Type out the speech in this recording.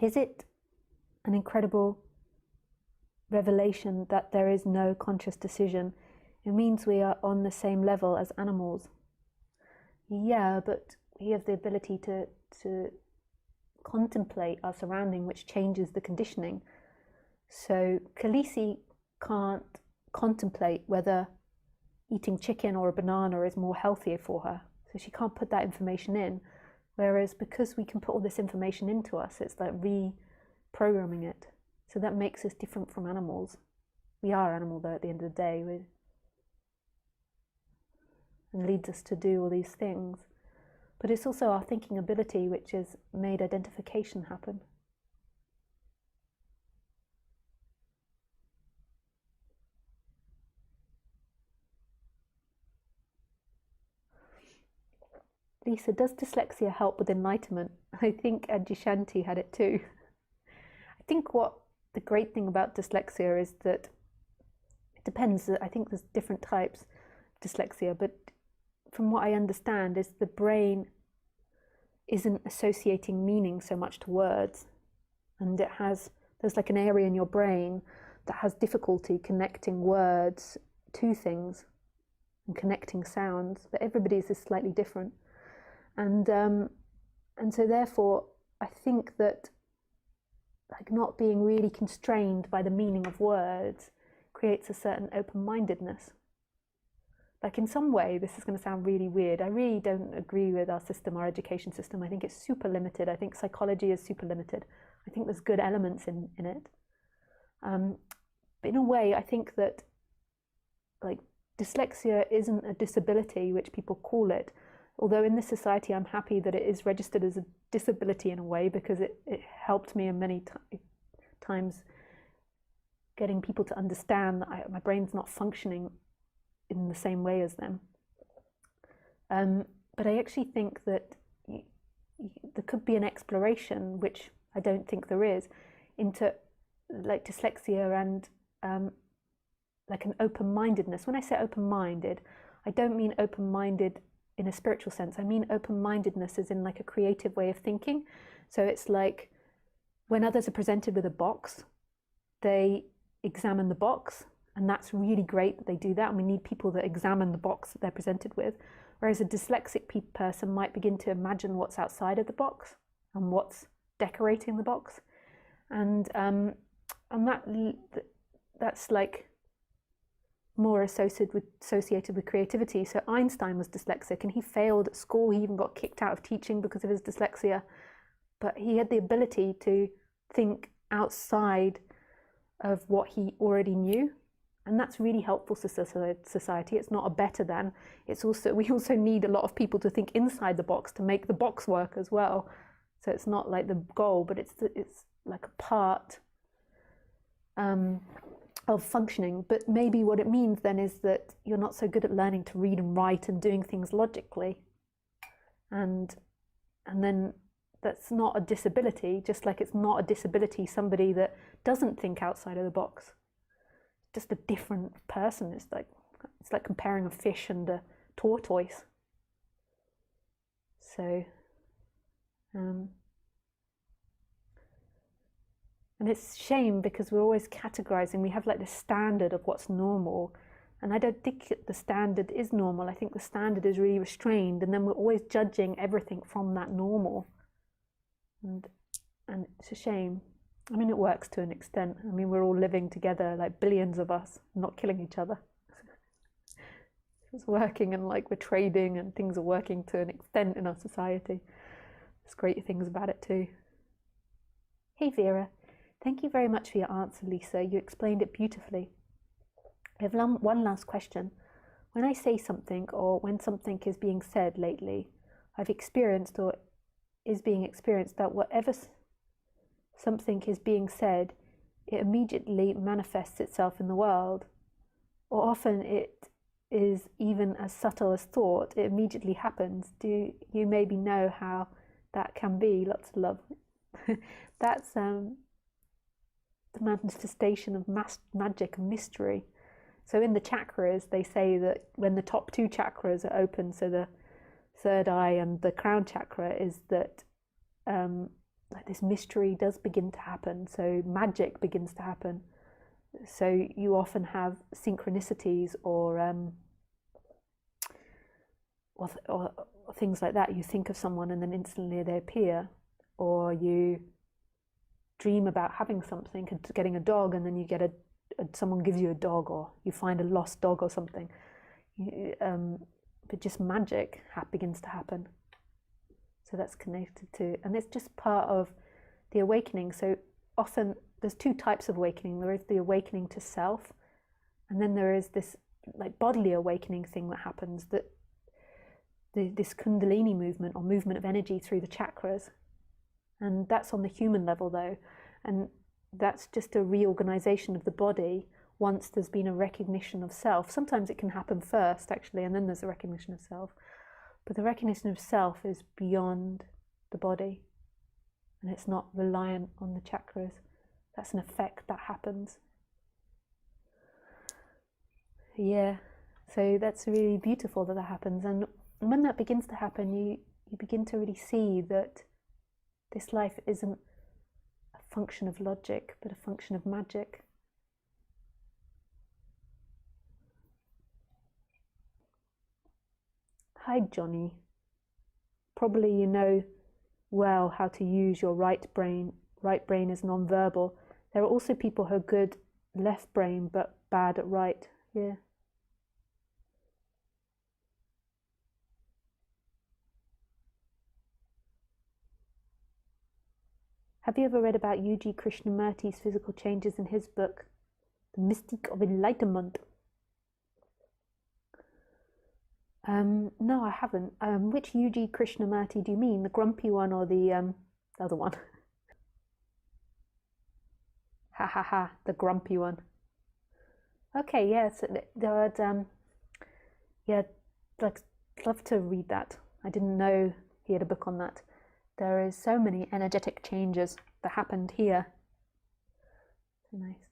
Is it an incredible revelation that there is no conscious decision? It means we are on the same level as animals. Yeah, but we have the ability to contemplate our surrounding, which changes the conditioning. So Khaleesi can't contemplate whether eating chicken or a banana is more healthier for her. So she can't put that information in. Whereas because we can put all this information into us, it's like reprogramming it. So that makes us different from animals. We are animal though at the end of the day. And leads us to do all these things. But it's also our thinking ability which has made identification happen. Lisa, does dyslexia help with enlightenment? I think Adyashanti had it too. I think what the great thing about dyslexia is that it depends. I think there's different types of dyslexia, but from what I understand is the brain isn't associating meaning so much to words, and there's like an area in your brain that has difficulty connecting words to things and connecting sounds, but everybody's is slightly different. And so therefore I think that like not being really constrained by the meaning of words creates a certain open-mindedness. Like in some way, this is going to sound really weird. I really don't agree with our system, our education system. I think it's super limited. I think psychology is super limited. I think there's good elements in it. But in a way, I think that like dyslexia isn't a disability, which people call it. Although in this society, I'm happy that it is registered as a disability in a way, because it helped me in many times getting people to understand that my brain's not functioning in the same way as them. But I actually think that there could be an exploration, which I don't think there is, into like dyslexia and like an open-mindedness. When I say open-minded, I don't mean open-minded in a spiritual sense. I mean open-mindedness as in like a creative way of thinking. So it's like when others are presented with a box, they examine the box, and that's really great that they do that, and we need people that examine the box that they're presented with. Whereas a dyslexic person might begin to imagine what's outside of the box and what's decorating the box, and that's like more associated with creativity. So Einstein was dyslexic and he failed at school. He even got kicked out of teaching because of his dyslexia, but he had the ability to think outside of what he already knew, and that's really helpful to society. It's not a better than, it's also, we also need a lot of people to think inside the box to make the box work as well. So it's not like the goal, but it's like a part of functioning. But maybe what it means then is that you're not so good at learning to read and write and doing things logically, and then that's not a disability, just like it's not a disability somebody that doesn't think outside of the box. Just a different person. It's like comparing a fish and a tortoise. So and it's a shame because we're always categorizing. We have like this standard of what's normal, and I don't think the standard is normal. I think the standard is really restrained, and then we're always judging everything from that normal, and it's a shame. I mean, it works to an extent. I mean, we're all living together, like billions of us, not killing each other. It's working, and like we're trading, and things are working to an extent in our society. There's great things about it too. Hey Vera, thank you very much for your answer, Lisa. You explained it beautifully. I have one last question. When I say something, or when something is being said lately, I've experienced or is being experienced that whatever something is being said, it immediately manifests itself in the world, or often it is even as subtle as thought. It immediately happens. Do you maybe know how that can be? Lots of love. That's the manifestation of magic and mystery. So in the chakras, they say that when the top two chakras are open, so the third eye and the crown chakra, is that like this mystery does begin to happen. So magic begins to happen. So you often have synchronicities or things like that. You think of someone and then instantly they appear, or you dream about having something, getting a dog, and then you get someone gives you a dog, or you find a lost dog or something. But just magic begins to happen. So that's connected to, and it's just part of the awakening. So often there's two types of awakening. There is the awakening to self, and then there is this like bodily awakening thing that happens, that this Kundalini movement, or movement of energy through the chakras. And that's on the human level though, and that's just a reorganization of the body once there's been a recognition of self. Sometimes it can happen first actually, and then there's a recognition of self. But the recognition of self is beyond the body, and it's not reliant on the chakras. That's an effect that happens. Yeah, so that's really beautiful that happens. And when that begins to happen, you begin to really see that this life isn't a function of logic, but a function of magic. Hi, Johnny. Probably you know well how to use your right brain. Right brain is non-verbal. There are also people who are good left brain but bad at right. Yeah. Have you ever read about U.G. Krishnamurti's physical changes in his book, The Mystique of Enlightenment? No, I haven't. Which U.G. Krishnamurti do you mean? The grumpy one or the other one? Ha ha ha, the grumpy one. Okay, yes, yeah, like, love to read that. I didn't know he had a book on that. There is so many energetic changes that happened here. Nice.